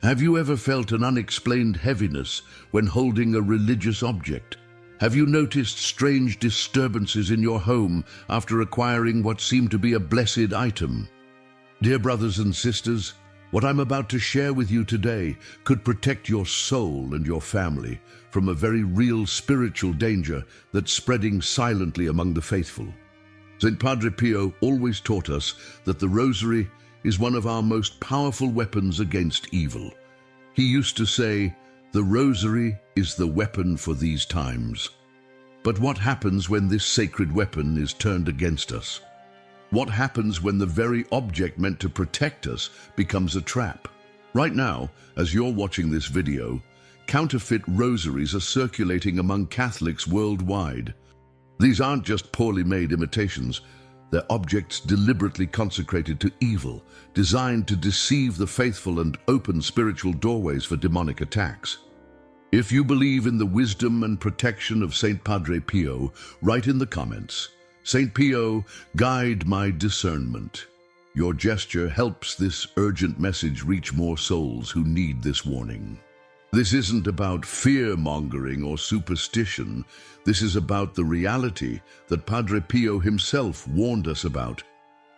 Have you ever felt an unexplained heaviness when holding a religious object? Have you noticed strange disturbances in your home after acquiring what seemed to be a blessed item? Dear brothers and sisters, what I'm about to share with you today could protect your soul and your family from a very real spiritual danger that's spreading silently among the faithful. St. Padre Pio always taught us that the Rosary is one of our most powerful weapons against evil. He used to say, "The Rosary is the weapon for these times." But what happens when this sacred weapon is turned against us? What happens when the very object meant to protect us becomes a trap? Right now, as you're watching this video, counterfeit rosaries are circulating among Catholics worldwide. These aren't just poorly made imitations. They're objects deliberately consecrated to evil, designed to deceive the faithful and open spiritual doorways for demonic attacks. If you believe in the wisdom and protection of St. Padre Pio, write in the comments, "St. Pio, guide my discernment." Your gesture helps this urgent message reach more souls who need this warning. This isn't about fear-mongering or superstition. This is about the reality that Padre Pio himself warned us about,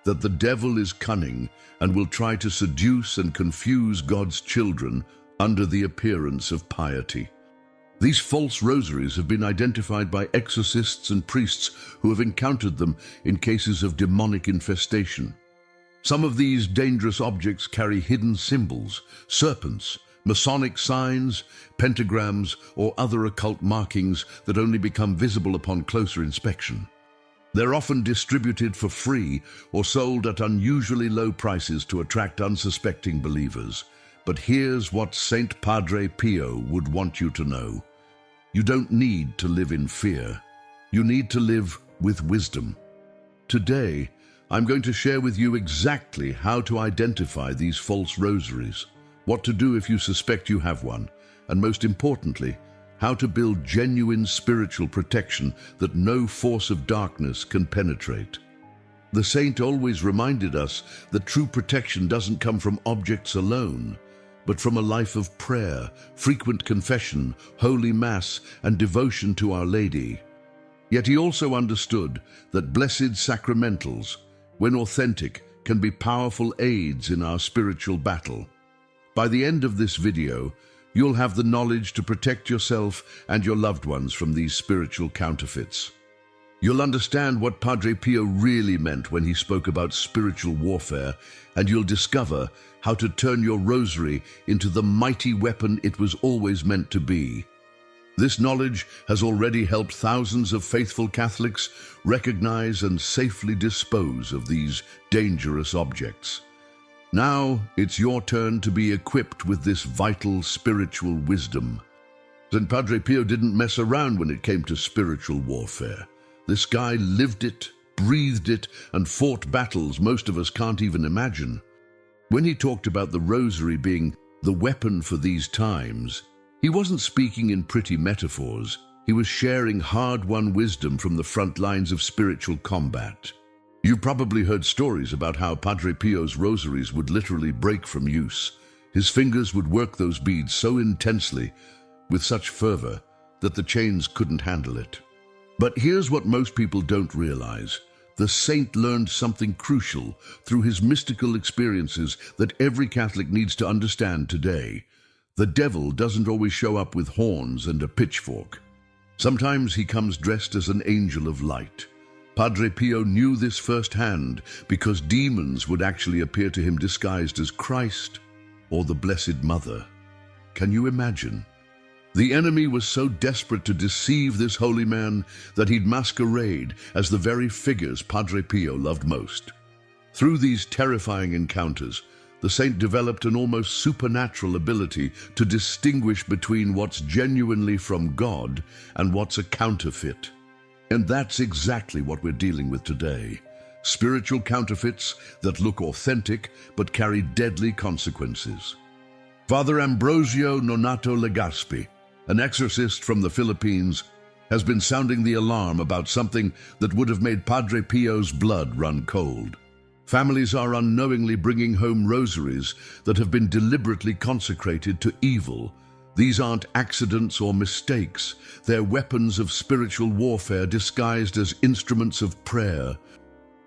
that the devil is cunning and will try to seduce and confuse God's children under the appearance of piety. These false rosaries have been identified by exorcists and priests who have encountered them in cases of demonic infestation. Some of these dangerous objects carry hidden symbols, serpents, Masonic signs, pentagrams, or other occult markings that only become visible upon closer inspection. They're often distributed for free or sold at unusually low prices to attract unsuspecting believers. But here's what St. Padre Pio would want you to know. You don't need to live in fear. You need to live with wisdom. Today, I'm going to share with you exactly how to identify these false rosaries, what to do if you suspect you have one, and most importantly, how to build genuine spiritual protection that no force of darkness can penetrate. The saint always reminded us that true protection doesn't come from objects alone, but from a life of prayer, frequent confession, holy mass, and devotion to Our Lady. Yet he also understood that blessed sacramentals, when authentic, can be powerful aids in our spiritual battle. By the end of this video, you'll have the knowledge to protect yourself and your loved ones from these spiritual counterfeits. You'll understand what Padre Pio really meant when he spoke about spiritual warfare, and you'll discover how to turn your rosary into the mighty weapon it was always meant to be. This knowledge has already helped thousands of faithful Catholics recognize and safely dispose of these dangerous objects. Now it's your turn to be equipped with this vital spiritual wisdom. St. Padre Pio didn't mess around when it came to spiritual warfare. This guy lived it, breathed it, and fought battles most of us can't even imagine. When he talked about the rosary being the weapon for these times, he wasn't speaking in pretty metaphors. He was sharing hard-won wisdom from the front lines of spiritual combat. You've probably heard stories about how Padre Pio's rosaries would literally break from use. His fingers would work those beads so intensely, with such fervor, that the chains couldn't handle it. But here's what most people don't realize. The saint learned something crucial through his mystical experiences that every Catholic needs to understand today. The devil doesn't always show up with horns and a pitchfork. Sometimes he comes dressed as an angel of light. Padre Pio knew this firsthand because demons would actually appear to him disguised as Christ or the Blessed Mother. Can you imagine? The enemy was so desperate to deceive this holy man that he'd masquerade as the very figures Padre Pio loved most. Through these terrifying encounters, the saint developed an almost supernatural ability to distinguish between what's genuinely from God and what's a counterfeit. And that's exactly what we're dealing with today. Spiritual counterfeits that look authentic but carry deadly consequences. Father Ambrosio Nonato Legaspi, an exorcist from the Philippines, has been sounding the alarm about something that would have made Padre Pio's blood run cold. Families are unknowingly bringing home rosaries that have been deliberately consecrated to evil. These aren't accidents or mistakes. They're weapons of spiritual warfare disguised as instruments of prayer.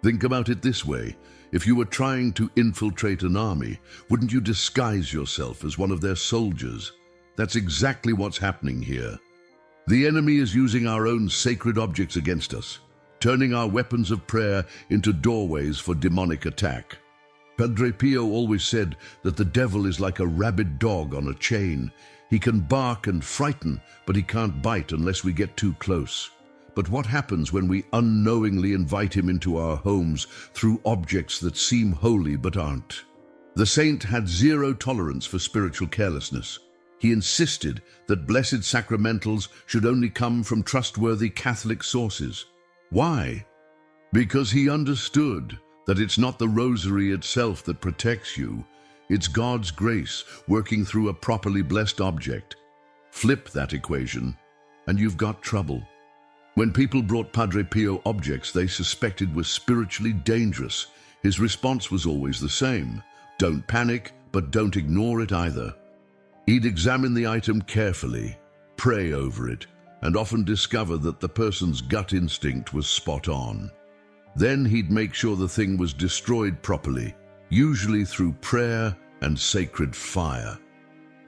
Think about it this way. If you were trying to infiltrate an army, wouldn't you disguise yourself as one of their soldiers? That's exactly what's happening here. The enemy is using our own sacred objects against us, turning our weapons of prayer into doorways for demonic attack. Padre Pio always said that the devil is like a rabid dog on a chain. He can bark and frighten, but he can't bite unless we get too close. But what happens when we unknowingly invite him into our homes through objects that seem holy but aren't? The saint had zero tolerance for spiritual carelessness. He insisted that blessed sacramentals should only come from trustworthy Catholic sources. Why? Because he understood that it's not the rosary itself that protects you. It's God's grace working through a properly blessed object. Flip that equation, and you've got trouble. When people brought Padre Pio objects they suspected were spiritually dangerous, his response was always the same. Don't panic, but don't ignore it either. He'd examine the item carefully, pray over it, and often discover that the person's gut instinct was spot on. Then he'd make sure the thing was destroyed properly, usually through prayer and sacred fire.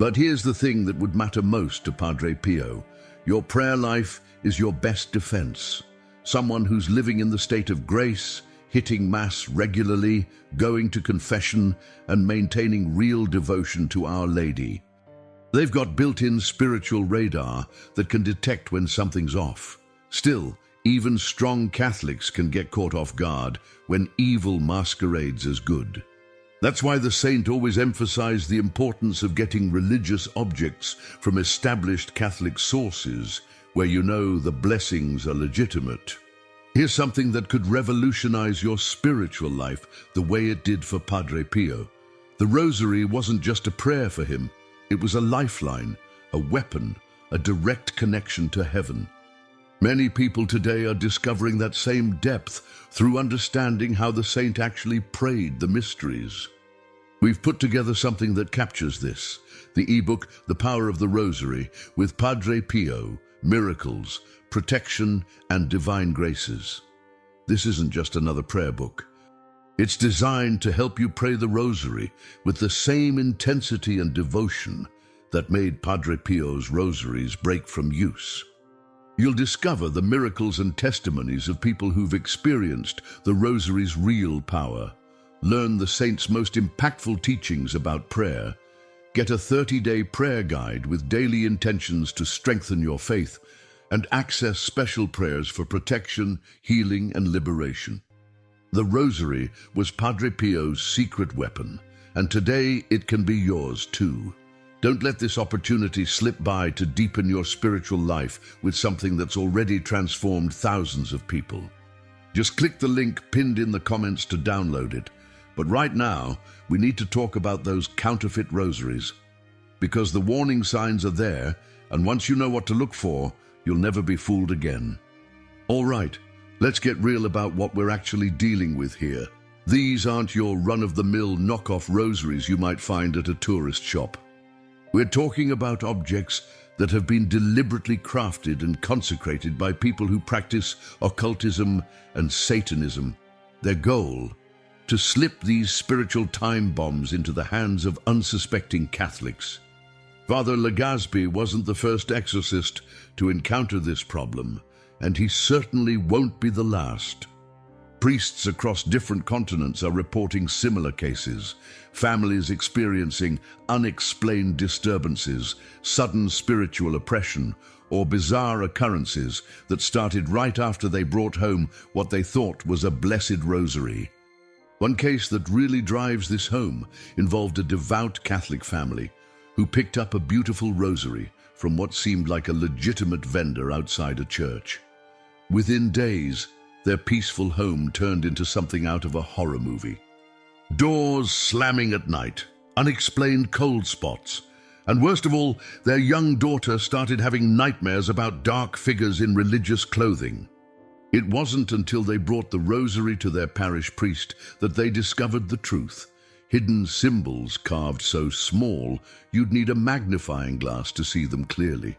But here's the thing that would matter most to Padre Pio. Your prayer life is your best defense. Someone who's living in the state of grace, hitting Mass regularly, going to confession, and maintaining real devotion to Our Lady. They've got built-in spiritual radar that can detect when something's off. Still, even strong Catholics can get caught off guard when evil masquerades as good. That's why the saint always emphasized the importance of getting religious objects from established Catholic sources, where you know the blessings are legitimate. Here's something that could revolutionize your spiritual life the way it did for Padre Pio. The rosary wasn't just a prayer for him. It was a lifeline, a weapon, a direct connection to heaven. Many people today are discovering that same depth through understanding how the saint actually prayed the mysteries. We've put together something that captures this, the ebook, The Power of the Rosary, with Padre Pio, Miracles, Protection, and Divine Graces. This isn't just another prayer book. It's designed to help you pray the Rosary with the same intensity and devotion that made Padre Pio's rosaries break from use. You'll discover the miracles and testimonies of people who've experienced the Rosary's real power. Learn the saint's most impactful teachings about prayer. Get a 30-day prayer guide with daily intentions to strengthen your faith, and access special prayers for protection, healing, and liberation. The Rosary was Padre Pio's secret weapon, and today it can be yours too. Don't let this opportunity slip by to deepen your spiritual life with something that's already transformed thousands of people. Just click the link pinned in the comments to download it. But right now, we need to talk about those counterfeit rosaries. Because the warning signs are there, and once you know what to look for, you'll never be fooled again. All right, let's get real about what we're actually dealing with here. These aren't your run-of-the-mill knockoff rosaries you might find at a tourist shop. We're talking about objects that have been deliberately crafted and consecrated by people who practice occultism and Satanism. Their goal: to slip these spiritual time bombs into the hands of unsuspecting Catholics. Father Legaspi wasn't the first exorcist to encounter this problem, and he certainly won't be the last. Priests across different continents are reporting similar cases, families experiencing unexplained disturbances, sudden spiritual oppression, or bizarre occurrences that started right after they brought home what they thought was a blessed rosary. One case that really drives this home involved a devout Catholic family who picked up a beautiful rosary from what seemed like a legitimate vendor outside a church. Within days, their peaceful home turned into something out of a horror movie. Doors slamming at night, unexplained cold spots, and worst of all, their young daughter started having nightmares about dark figures in religious clothing. It wasn't until they brought the rosary to their parish priest that they discovered the truth. Hidden symbols carved so small you'd need a magnifying glass to see them clearly.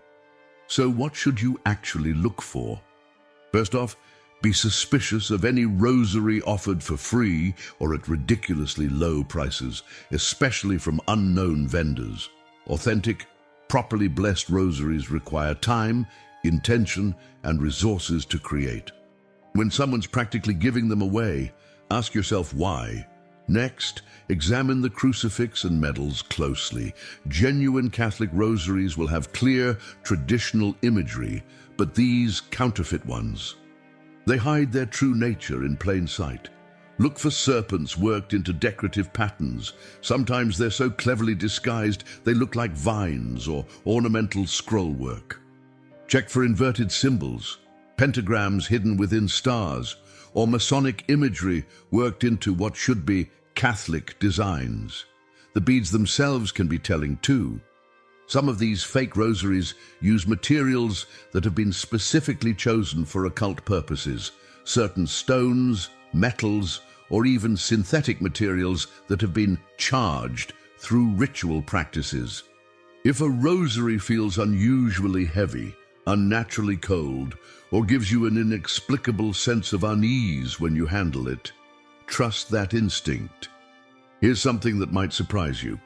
So what should you actually look for? First off, be suspicious of any rosary offered for free or at ridiculously low prices, especially from unknown vendors. Authentic, properly blessed rosaries require time, intention, and resources to create. When someone's practically giving them away, ask yourself why. Next, examine the crucifix and medals closely. Genuine Catholic rosaries will have clear, traditional imagery, but these counterfeit ones, they hide their true nature in plain sight. Look for serpents worked into decorative patterns. Sometimes they're so cleverly disguised they look like vines or ornamental scroll work. Check for inverted symbols, pentagrams hidden within stars, or Masonic imagery worked into what should be Catholic designs. The beads themselves can be telling too. Some of these fake rosaries use materials that have been specifically chosen for occult purposes, certain stones, metals, or even synthetic materials that have been charged through ritual practices. If a rosary feels unusually heavy, unnaturally cold, or gives you an inexplicable sense of unease when you handle it, trust that instinct. Here's something that might surprise you.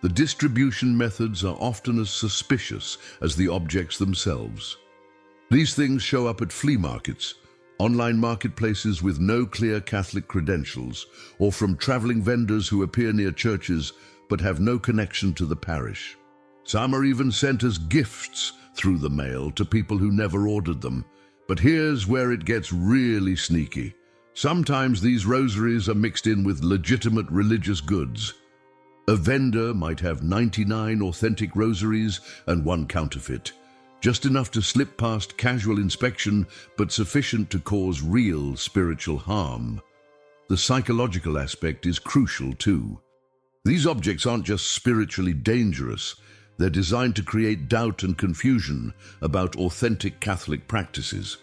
The distribution methods are often as suspicious as the objects themselves. These things show up at flea markets, online marketplaces with no clear Catholic credentials, or from traveling vendors who appear near churches but have no connection to the parish. Some are even sent as gifts through the mail to people who never ordered them. But here's where it gets really sneaky. Sometimes these rosaries are mixed in with legitimate religious goods. A vendor might have 99 authentic rosaries and one counterfeit, just enough to slip past casual inspection, but sufficient to cause real spiritual harm. The psychological aspect is crucial too. These objects aren't just spiritually dangerous, they're designed to create doubt and confusion about authentic Catholic practices.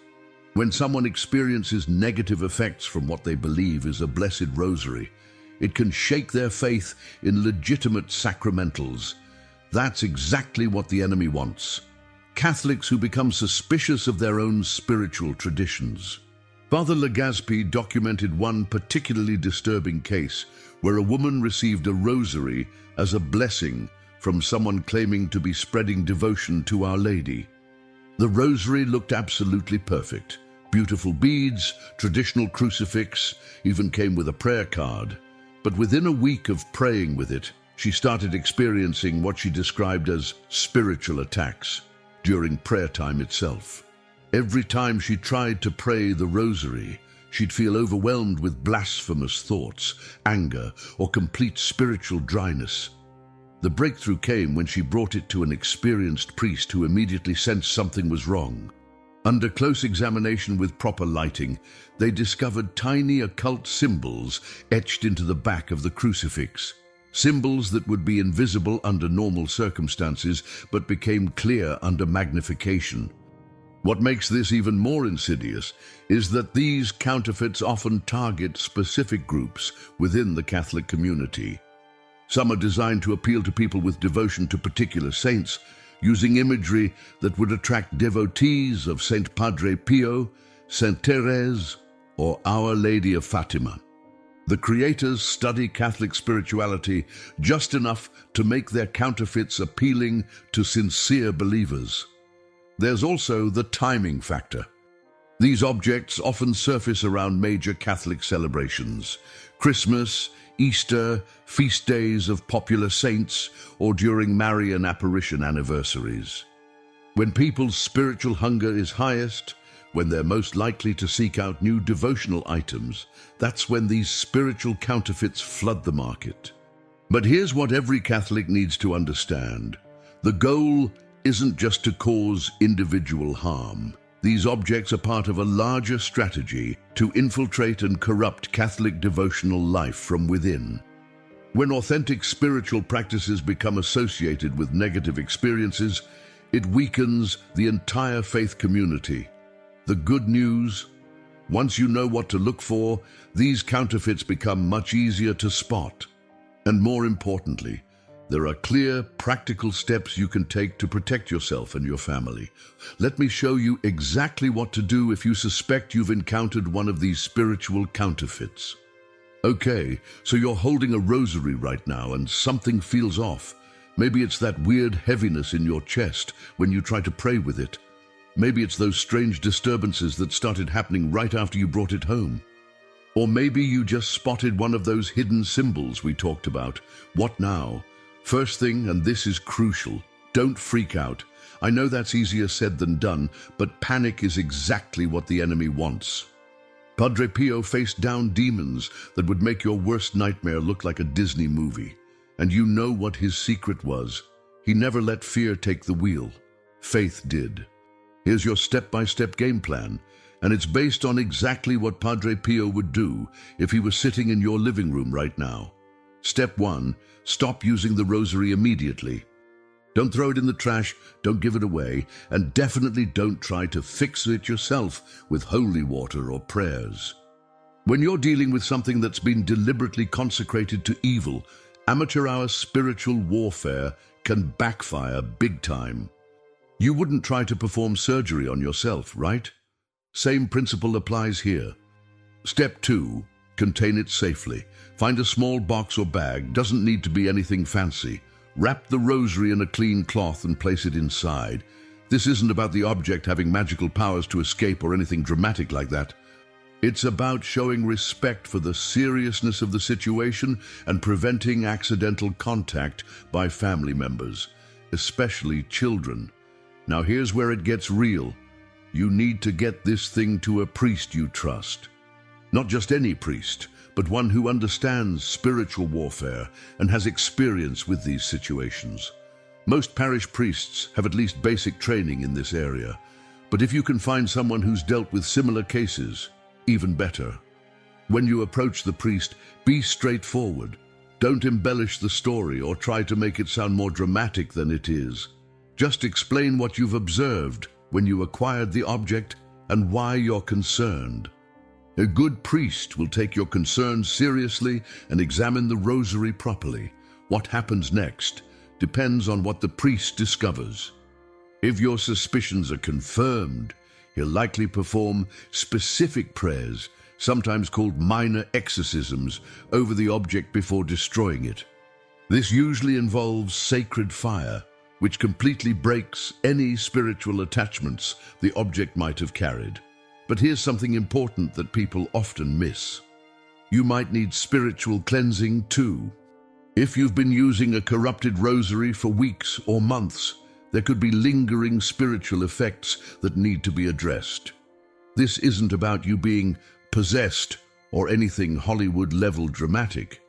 When someone experiences negative effects from what they believe is a blessed rosary, it can shake their faith in legitimate sacramentals. That's exactly what the enemy wants. Catholics who become suspicious of their own spiritual traditions. Father Legazpi documented one particularly disturbing case where a woman received a rosary as a blessing from someone claiming to be spreading devotion to Our Lady. The rosary looked absolutely perfect. Beautiful beads, traditional crucifix, even came with a prayer card. But within a week of praying with it, she started experiencing what she described as spiritual attacks during prayer time itself. Every time she tried to pray the rosary, she'd feel overwhelmed with blasphemous thoughts, anger, or complete spiritual dryness. The breakthrough came when she brought it to an experienced priest who immediately sensed something was wrong. Under close examination with proper lighting, they discovered tiny occult symbols etched into the back of the crucifix. Symbols that would be invisible under normal circumstances, but became clear under magnification. What makes this even more insidious is that these counterfeits often target specific groups within the Catholic community. Some are designed to appeal to people with devotion to particular saints, using imagery that would attract devotees of Saint Padre Pio, Saint Therese, or Our Lady of Fatima. The creators study Catholic spirituality just enough to make their counterfeits appealing to sincere believers. There's also the timing factor. These objects often surface around major Catholic celebrations: Christmas, Easter, feast days of popular saints, or during Marian apparition anniversaries. When people's spiritual hunger is highest, when they're most likely to seek out new devotional items, that's when these spiritual counterfeits flood the market. But here's what every Catholic needs to understand. The goal isn't just to cause individual harm. These objects are part of a larger strategy to infiltrate and corrupt Catholic devotional life from within. When authentic spiritual practices become associated with negative experiences, it weakens the entire faith community. The good news: Once you know what to look for, these counterfeits become much easier to spot. And more importantly, there are clear, practical steps you can take to protect yourself and your family. Let me show you exactly what to do if you suspect you've encountered one of these spiritual counterfeits. Okay, so you're holding a rosary right now and something feels off. Maybe it's that weird heaviness in your chest when you try to pray with it. Maybe it's those strange disturbances that started happening right after you brought it home. Or maybe you just spotted one of those hidden symbols we talked about. What now? First thing, and this is crucial, don't freak out. I know that's easier said than done, but panic is exactly what the enemy wants. Padre Pio faced down demons that would make your worst nightmare look like a Disney movie. And you know what his secret was. He never let fear take the wheel. Faith did. Here's your step-by-step game plan, and it's based on exactly what Padre Pio would do if he was sitting in your living room right now. Step 1, stop using the rosary immediately. Don't throw it in the trash, don't give it away, and definitely don't try to fix it yourself with holy water or prayers. When you're dealing with something that's been deliberately consecrated to evil, amateur hour spiritual warfare can backfire big time. You wouldn't try to perform surgery on yourself, right? Same principle applies here. Step 2, contain it safely. Find a small box or bag, doesn't need to be anything fancy. Wrap the rosary in a clean cloth and place it inside. This isn't about the object having magical powers to escape or anything dramatic like that. It's about showing respect for the seriousness of the situation and preventing accidental contact by family members, especially children. Now here's where it gets real. You need to get this thing to a priest you trust. Not just any priest, but one who understands spiritual warfare and has experience with these situations. Most parish priests have at least basic training in this area, but if you can find someone who's dealt with similar cases, even better. When you approach the priest, be straightforward. Don't embellish the story or try to make it sound more dramatic than it is. Just explain what you've observed when you acquired the object and why you're concerned. A good priest will take your concerns seriously and examine the rosary properly. What happens next depends on what the priest discovers. If your suspicions are confirmed, he'll likely perform specific prayers, sometimes called minor exorcisms, over the object before destroying it. This usually involves sacred fire, which completely breaks any spiritual attachments the object might have carried. But here's something important that people often miss. You might need spiritual cleansing too. If you've been using a corrupted rosary for weeks or months, there could be lingering spiritual effects that need to be addressed. This isn't about you being possessed or anything Hollywood-level dramatic.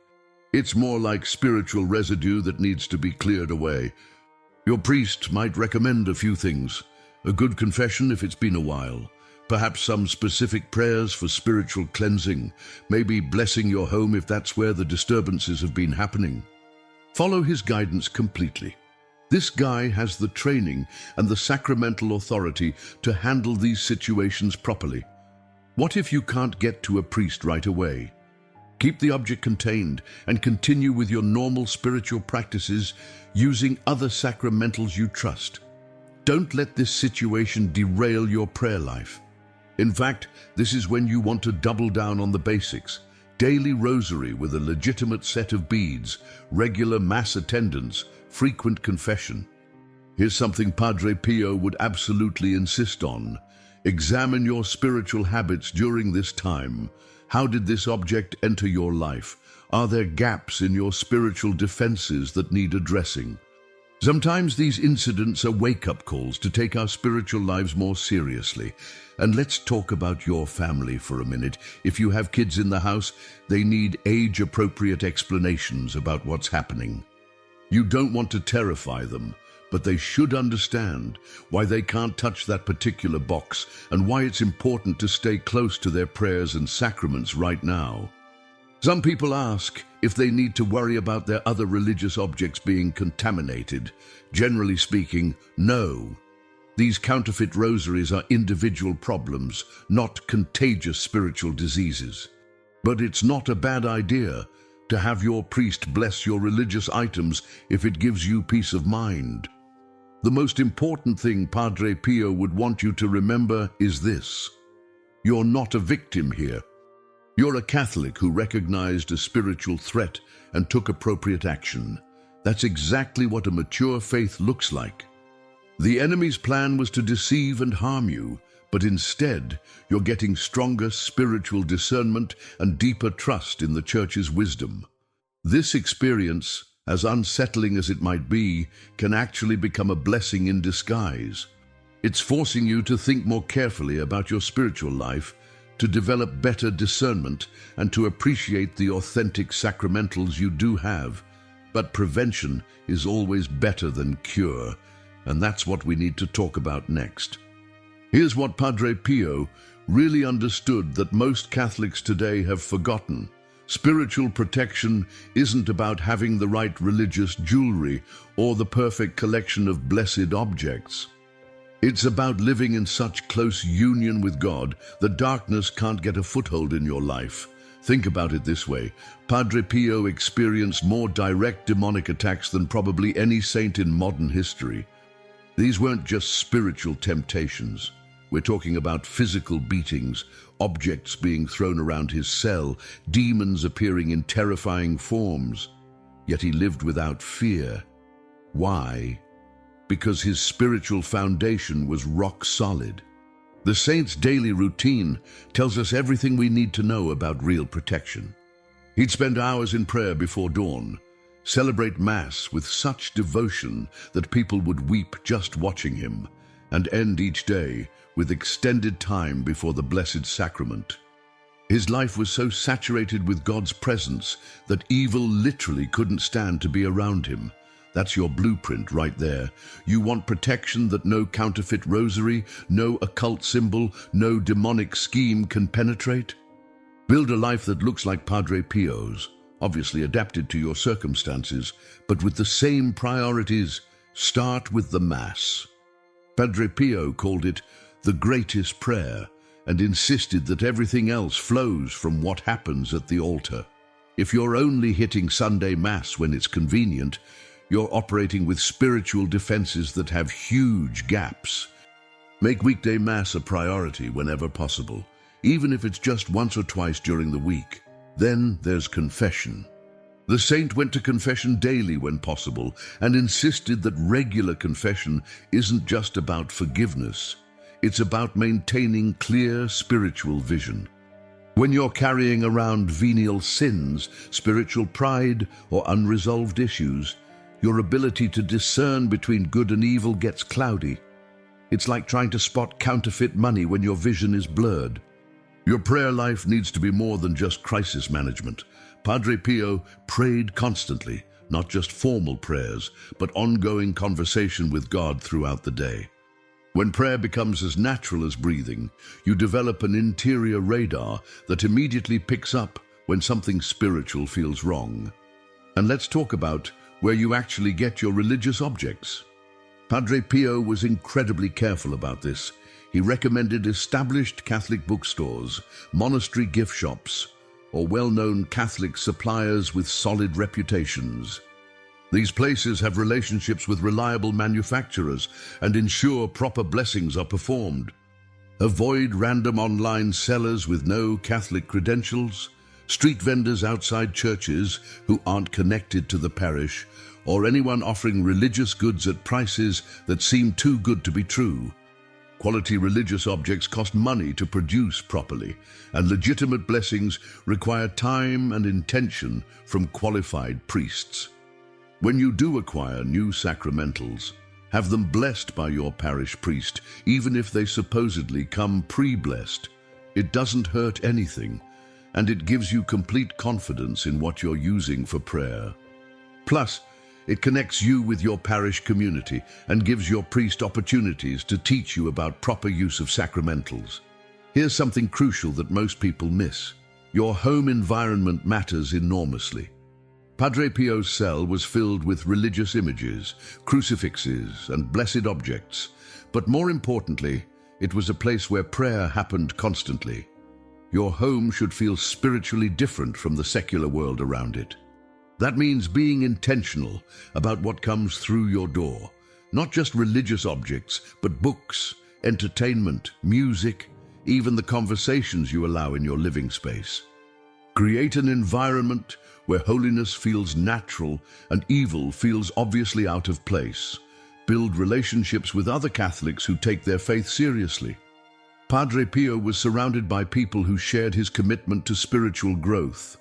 It's more like spiritual residue that needs to be cleared away. Your priest might recommend a few things. A good confession if it's been a while. Perhaps some specific prayers for spiritual cleansing, maybe blessing your home if that's where the disturbances have been happening. Follow his guidance completely. This guy has the training and the sacramental authority to handle these situations properly. What if you can't get to a priest right away? Keep the object contained and continue with your normal spiritual practices using other sacramentals you trust. Don't let this situation derail your prayer life. In fact, this is when you want to double down on the basics. Daily rosary with a legitimate set of beads, regular mass attendance, frequent confession. Here's something Padre Pio would absolutely insist on. Examine your spiritual habits during this time. How did this object enter your life? Are there gaps in your spiritual defenses that need addressing? Sometimes these incidents are wake-up calls to take our spiritual lives more seriously. And let's talk about your family for a minute. If you have kids in the house, they need age-appropriate explanations about what's happening. You don't want to terrify them, but they should understand why they can't touch that particular box and why it's important to stay close to their prayers and sacraments right now. Some people ask if they need to worry about their other religious objects being contaminated. Generally speaking, no. These counterfeit rosaries are individual problems, not contagious spiritual diseases. But it's not a bad idea to have your priest bless your religious items if it gives you peace of mind. The most important thing Padre Pio would want you to remember is this: you're not a victim here. You're a Catholic who recognized a spiritual threat and took appropriate action. That's exactly what a mature faith looks like. The enemy's plan was to deceive and harm you, but instead, you're getting stronger spiritual discernment and deeper trust in the Church's wisdom. This experience, as unsettling as it might be, can actually become a blessing in disguise. It's forcing you to think more carefully about your spiritual life, to develop better discernment, and to appreciate the authentic sacramentals you do have. But prevention is always better than cure, and that's what we need to talk about next. Here's what Padre Pio really understood that most Catholics today have forgotten. Spiritual protection isn't about having the right religious jewelry or the perfect collection of blessed objects. It's about living in such close union with God that darkness can't get a foothold in your life. Think about it this way: Padre Pio experienced more direct demonic attacks than probably any saint in modern history. These weren't just spiritual temptations. We're talking about physical beatings, objects being thrown around his cell, demons appearing in terrifying forms. Yet he lived without fear. Why? Because his spiritual foundation was rock solid. The saint's daily routine tells us everything we need to know about real protection. He'd spend hours in prayer before dawn, celebrate Mass with such devotion that people would weep just watching him, and end each day with extended time before the Blessed Sacrament. His life was so saturated with God's presence that evil literally couldn't stand to be around him. That's your blueprint right there. You want protection that no counterfeit rosary, no occult symbol, no demonic scheme can penetrate? Build a life that looks like Padre Pio's, obviously adapted to your circumstances, but with the same priorities. Start with the Mass. Padre Pio called it the greatest prayer and insisted that everything else flows from what happens at the altar. If you're only hitting Sunday Mass when it's convenient, you're operating with spiritual defenses that have huge gaps. Make weekday Mass a priority whenever possible, even if it's just once or twice during the week. Then there's confession. The saint went to confession daily when possible and insisted that regular confession isn't just about forgiveness. It's about maintaining clear spiritual vision. When you're carrying around venial sins, spiritual pride, or unresolved issues, your ability to discern between good and evil gets cloudy. It's like trying to spot counterfeit money when your vision is blurred. Your prayer life needs to be more than just crisis management. Padre Pio prayed constantly, not just formal prayers, but ongoing conversation with God throughout the day. When prayer becomes as natural as breathing, you develop an interior radar that immediately picks up when something spiritual feels wrong. And let's talk about where you actually get your religious objects. Padre Pio was incredibly careful about this. He recommended established Catholic bookstores, monastery gift shops, or well-known Catholic suppliers with solid reputations. These places have relationships with reliable manufacturers and ensure proper blessings are performed. Avoid random online sellers with no Catholic credentials, street vendors outside churches who aren't connected to the parish, or anyone offering religious goods at prices that seem too good to be true. Quality religious objects cost money to produce properly, and legitimate blessings require time and intention from qualified priests. When you do acquire new sacramentals, have them blessed by your parish priest, even if they supposedly come pre-blessed. It doesn't hurt anything, and it gives you complete confidence in what you're using for prayer. Plus, it connects you with your parish community and gives your priest opportunities to teach you about proper use of sacramentals. Here's something crucial that most people miss. Your home environment matters enormously. Padre Pio's cell was filled with religious images, crucifixes, and blessed objects, But more importantly, it was a place where prayer happened constantly. Your home should feel spiritually different from the secular world around it. That means being intentional about what comes through your door. Not just religious objects, but books, entertainment, music, even the conversations you allow in your living space. Create an environment where holiness feels natural and evil feels obviously out of place. Build relationships with other Catholics who take their faith seriously. Padre Pio was surrounded by people who shared his commitment to spiritual growth.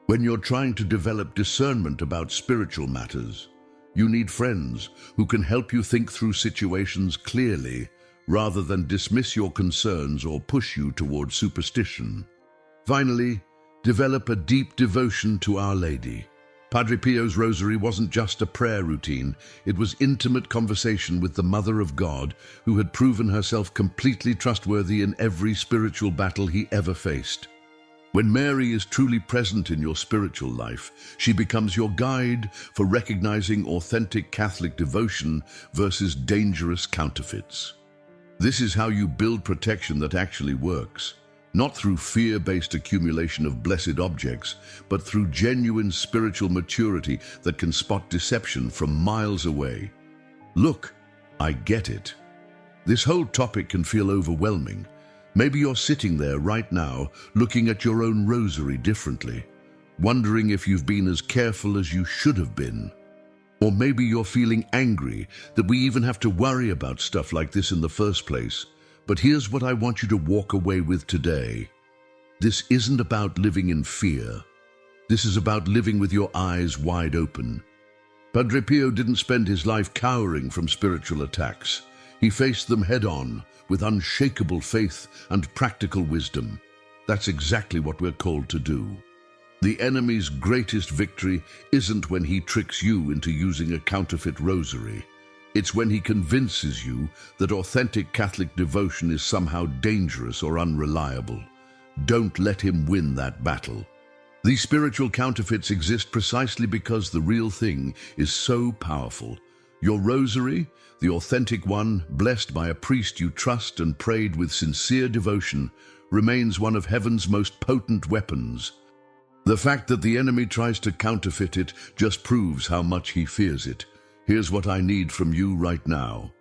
When you're trying to develop discernment about spiritual matters, you need friends who can help you think through situations clearly rather than dismiss your concerns or push you toward superstition. Finally, develop a deep devotion to Our Lady. Padre Pio's rosary wasn't just a prayer routine, it was intimate conversation with the Mother of God, who had proven herself completely trustworthy in every spiritual battle he ever faced. When Mary is truly present in your spiritual life, she becomes your guide for recognizing authentic Catholic devotion versus dangerous counterfeits. This is how you build protection that actually works. Not through fear-based accumulation of blessed objects, but through genuine spiritual maturity that can spot deception from miles away. Look, I get it. This whole topic can feel overwhelming. Maybe you're sitting there right now, looking at your own rosary differently, wondering if you've been as careful as you should have been. Or maybe you're feeling angry that we even have to worry about stuff like this in the first place. But here's what I want you to walk away with today. This isn't about living in fear. This is about living with your eyes wide open. Padre Pio didn't spend his life cowering from spiritual attacks. He faced them head-on with unshakable faith and practical wisdom. That's exactly what we're called to do. The enemy's greatest victory isn't when he tricks you into using a counterfeit rosary. It's when he convinces you that authentic Catholic devotion is somehow dangerous or unreliable. Don't let him win that battle. These spiritual counterfeits exist precisely because the real thing is so powerful. Your rosary, the authentic one, blessed by a priest you trust and prayed with sincere devotion, remains one of heaven's most potent weapons. The fact that the enemy tries to counterfeit it just proves how much he fears it. Here's what I need from you right now.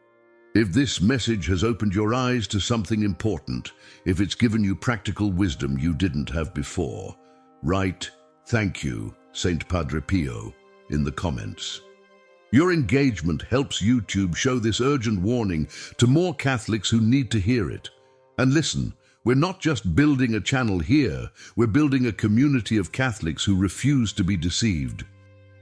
If this message has opened your eyes to something important, if it's given you practical wisdom you didn't have before, write, "Thank you, Saint Padre Pio," in the comments. Your engagement helps YouTube show this urgent warning to more Catholics who need to hear it. And listen, we're not just building a channel here, we're building a community of Catholics who refuse to be deceived.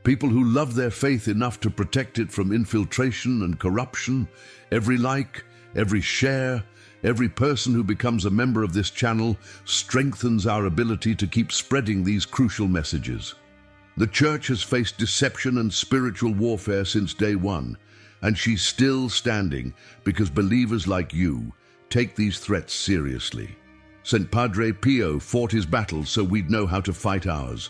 People who love their faith enough to protect it from infiltration and corruption. Every like, every share, every person who becomes a member of this channel strengthens our ability to keep spreading these crucial messages. The Church has faced deception and spiritual warfare since day one, and she's still standing because believers like you take these threats seriously. St. Padre Pio fought his battles so we'd know how to fight ours.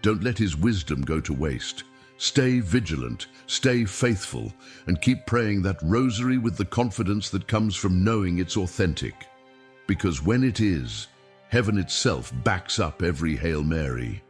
Don't let his wisdom go to waste. Stay vigilant, stay faithful, and keep praying that rosary with the confidence that comes from knowing it's authentic. Because when it is, heaven itself backs up every Hail Mary.